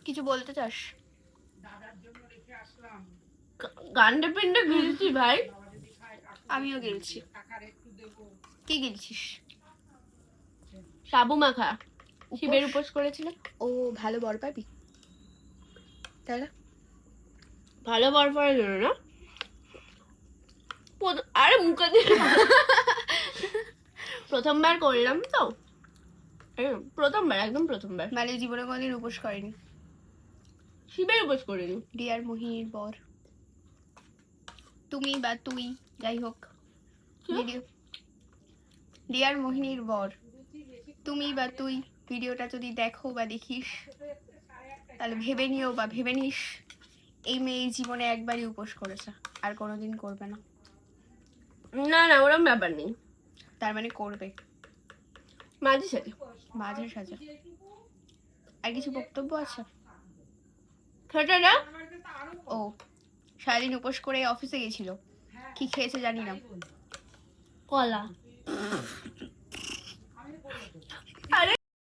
কিছু বলতে চাস? গান্ডে পিন্ডে গিলছি ভাই। আমিও গেলছি। কি গেলছিস? সাবু মাখা। শিবের উপোস করেছিল। ও ভালো বর পাবি তাহলে? ভালো বর পড়ার জন্য না, আরে মুখে দিয়ে প্রথমবার করলাম তো, প্রথমবার, একদম প্রথমবার। মানে জীবনে কোনোদিন উপোস করেনি? শিবের উপোস করিনি। ডিয়ার মোহিনীর বর, তুমি বা তুই যাই হোক, ভিডিও ডিয়ার মোহিনীর বর, তুমি বা তুই ভিডিওটা যদি দেখো বা দেখিস, তাহলে ভেবে নিও বা ভেবে নিস এই মেয়ে জীবনে একবারই উপোস করেছে, আর কোনোদিন করবে না। না না, ওরম ব্যাপার নেই। তার মানে করবে মাঝে সাঝে। মাঝে সাঝে। আর কিছু বক্তব্য আছে? সেটা না, ও সারাদিন উপোস করে অফিসে গেছিল, কি খেয়েছে জানি না। কলা।